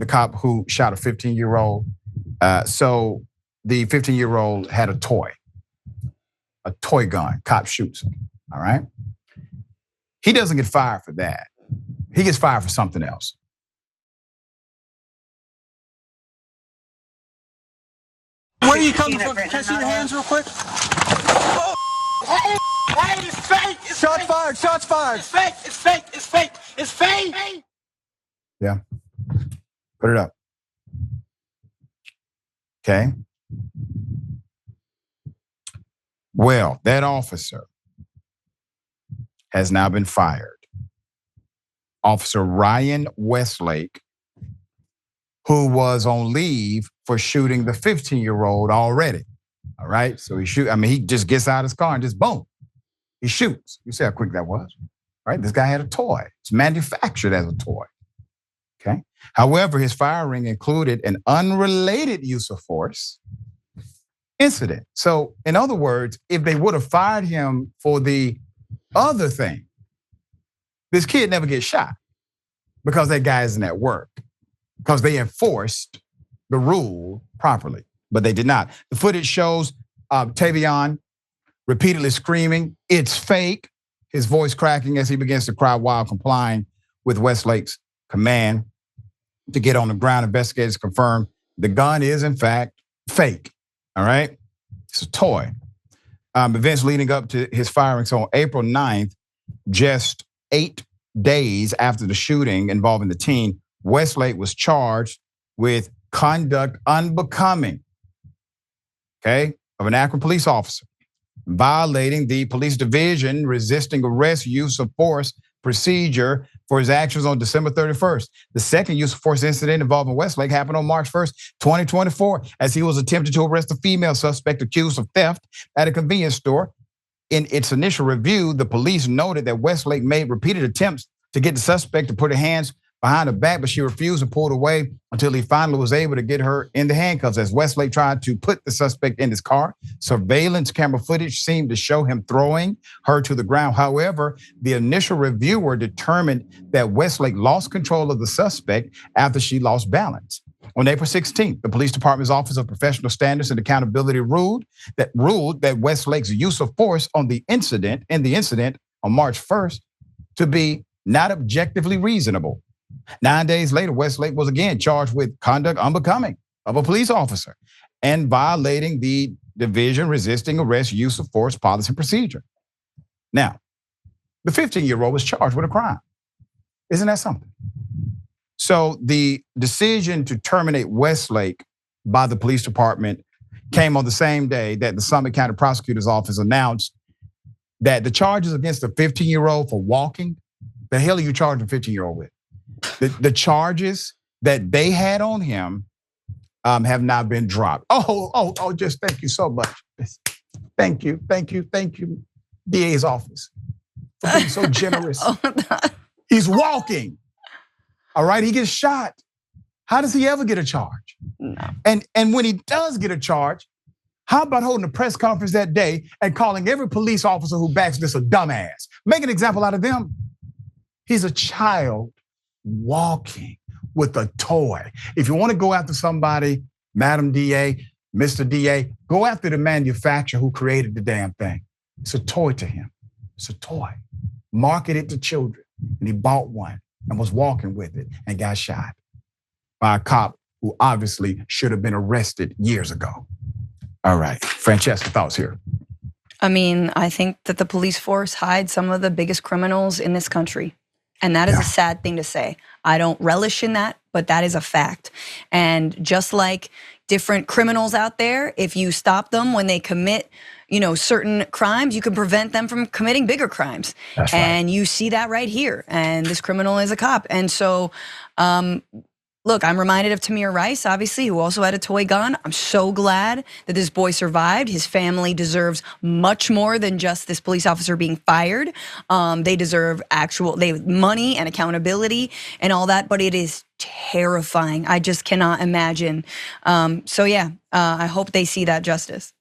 the cop who shot a 15-year-old. So the 15-year-old had a toy gun. Cop shoots him, all right? He doesn't get fired for that. He gets fired for something else. Where are you coming from? Can I see your hands real quick? Oh. Hey, it's fake. It's shots fake. Fired. Shots fired. It's fake. It's fake. It's fake. It's fake. Yeah. Put it up. Okay. Well, that officer has now been fired. Officer Ryan Westlake, who was on leave for shooting the 15-year-old already. All right. So he just gets out of his car and just boom, he shoots. You see how quick that was, right? This guy had a toy. It's manufactured as a toy. Okay. However, his firing included an unrelated use of force incident. So in other words, if they would have fired him for the other thing, this kid never gets shot because that guy isn't at work, because they enforced the rule properly, but they did not. The footage shows Tavion repeatedly screaming, "It's fake," his voice cracking as he begins to cry while complying with Westlake's command to get on the ground. Investigators confirm the gun is in fact fake, all right? It's a toy. Events leading up to his firing. So on April 9th, just 8 days after the shooting involving the teen, Westlake was charged with conduct unbecoming, okay, of an Akron police officer, violating the police division resisting arrest use of force procedure for his actions on December 31st. The second use of force incident involving Westlake happened on March 1st, 2024, as he was attempting to arrest a female suspect accused of theft at a convenience store. In its initial review, the police noted that Westlake made repeated attempts to get the suspect to put her hands behind her back, but she refused and pulled away until he finally was able to get her in the handcuffs. As Westlake tried to put the suspect in his car, surveillance camera footage seemed to show him throwing her to the ground. However, the initial reviewer determined that Westlake lost control of the suspect after she lost balance. On April 16th, the police department's Office of Professional Standards and Accountability ruled that Westlake's use of force in the incident on March 1st to be not objectively reasonable. 9 days later, Westlake was again charged with conduct unbecoming of a police officer and violating the division resisting arrest use of force policy and procedure. Now, the 15-year-old was charged with a crime. Isn't that something? So the decision to terminate Westlake by the police department came on the same day that the Summit County Prosecutor's Office announced that the charges against the 15-year-old for walking, the hell are you charging a 15-year-old with? The charges that they had on him have now been dropped. Just thank you so much. Thank you, DA's office, for being so generous. He's walking, all right? He gets shot. How does he ever get a charge? No. And when he does get a charge, how about holding a press conference that day and calling every police officer who backs this a dumbass? Make an example out of them. He's a child walking with a toy. If you want to go after somebody, Madam DA, Mr. DA, go after the manufacturer who created the damn thing. It's a toy to him. It's a toy. Marketed to children. And he bought one and was walking with it and got shot by a cop who obviously should have been arrested years ago. All right, Francesca, thoughts here. I mean, I think that the police force hides some of the biggest criminals in this country. And that is a sad thing to say. I don't relish in that, but that is a fact. And just like different criminals out there, if you stop them when they commit, certain crimes, you can prevent them from committing bigger crimes. That's right. And you see that right here. And this criminal is a cop. And so, look, I'm reminded of Tamir Rice, obviously, who also had a toy gun. I'm so glad that this boy survived. His family deserves much more than just this police officer being fired. They deserve money and accountability and all that, but it is terrifying. I just cannot imagine. I hope they see that justice.